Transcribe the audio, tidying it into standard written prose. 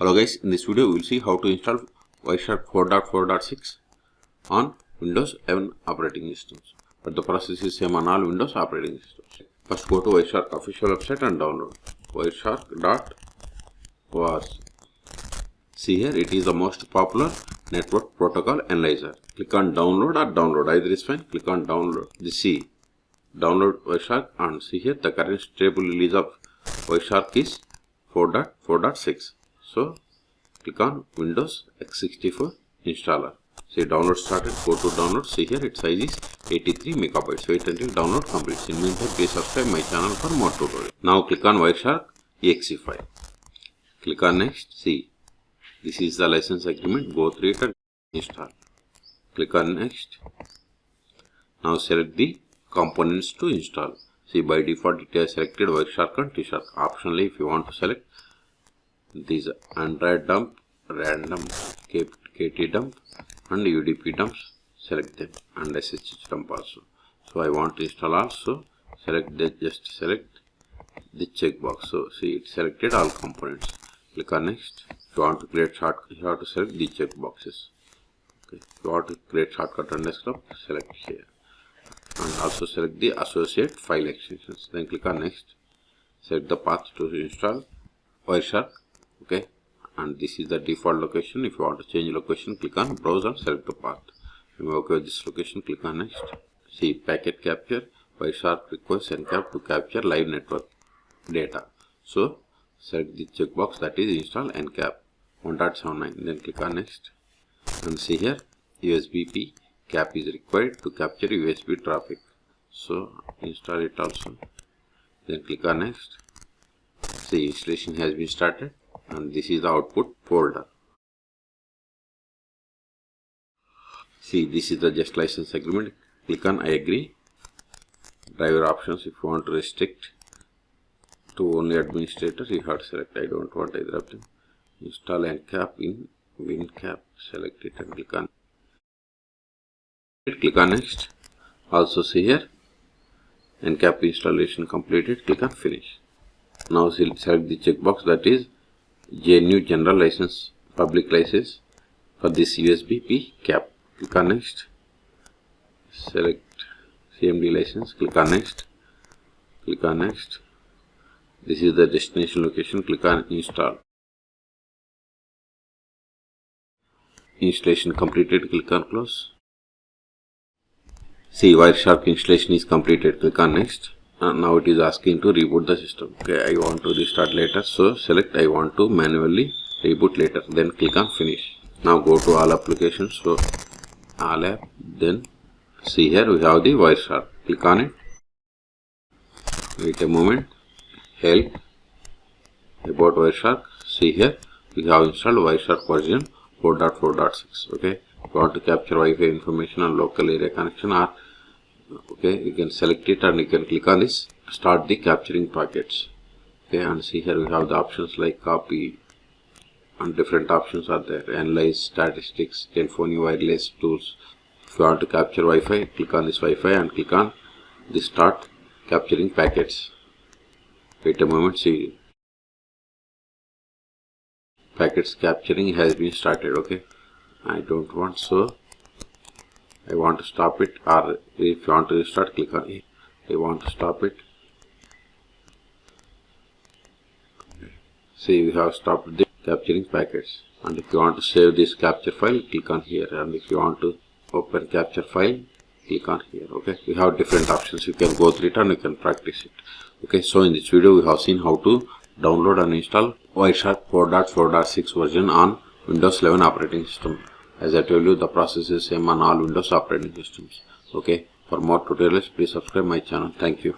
Hello guys, in this video we will see how to install Wireshark 4.4.6 on Windows 11 operating systems. But the process is same on all Windows operating systems. First go to Wireshark official website and download wireshark.org. See here, it is the most popular network protocol analyzer. Click on download or download, either is fine. Click on download. See, download Wireshark, and see here the current stable release of Wireshark is 4.4.6. So click on Windows x64 installer. See, download started. Go to download. See here, its size is 83 megabytes. Wait until download completes. In meantime, please subscribe my channel for more tutorials. Now click on Wireshark exe file. Click on next. See, this is the license agreement. Go through it and install. Click on next. Now select the components to install. See, by default it has selected Wireshark and T-Shark. Optionally, if you want to select these Android dump, random KT dump and UDP dumps, select them, and SSH dump also. So I want to install also, select that, just select the checkbox. So see, it selected all components. Click on next. If you want to create shortcut, you have to select the checkboxes. Okay. If you want to create shortcut on desktop, select here, and also select the associate file extensions. Then click on next. Select the path to install Wireshark. Okay, and this is the default location. If you want to change location, click on browse and select the path. When you okay with this location, click on next. See, packet capture. Wireshark requires encap to capture live network data. So select the checkbox, that is install encap 1.79. Then click on next, and see here USB cap is required to capture USB traffic. So install it also. Then click on next. See, installation has been started, and this is the output folder. See, this is the just license agreement. Click on I agree. Driver options, if you want to restrict to only administrator, you have to select I don't want either of them. Install encap in WinCap, select it and click on it. Click on next. Also see here, encap installation completed. Click on finish. Now select the checkbox, that is GNU General License, Public License for this USB cap. Click on next. Select CMD license. Click on next. Click on next. This is the destination location. Click on install. Installation completed. Click on close. See, Wireshark installation is completed. Click on next. Now it is asking to reboot the system. Okay, I want to restart later, so select I want to manually reboot later. Then click on finish. Now go to all applications. So all app. Then see here we have the Wireshark. Click on it. Wait a moment. Help about Wireshark. See here we have installed Wireshark version 4.4.6. Okay, if you want to capture Wi-Fi information on local area connection, or okay, you can select it and you can click on this, start the capturing packets. Okay, and see here we have the options like copy, and different options are there. Analyze, statistics, telephony, wireless tools. If you want to capture Wi-Fi, click on this Wi-Fi and click on the start capturing packets. Wait a moment. See, packets capturing has been started. Okay, I don't want, so I want to stop it, or if you want to restart, click on it. I want to stop it. See, we have stopped the capturing packets. And if you want to save this capture file, click on here. And if you want to open capture file, click on here. Okay, we have different options. You can go through it and you can practice it. Okay, so in this video we have seen how to download and install Wireshark 4.4.6 version on Windows 11 operating system. As I told you, the process is same on all Windows operating systems. Okay, for more tutorials, please subscribe my channel. Thank you.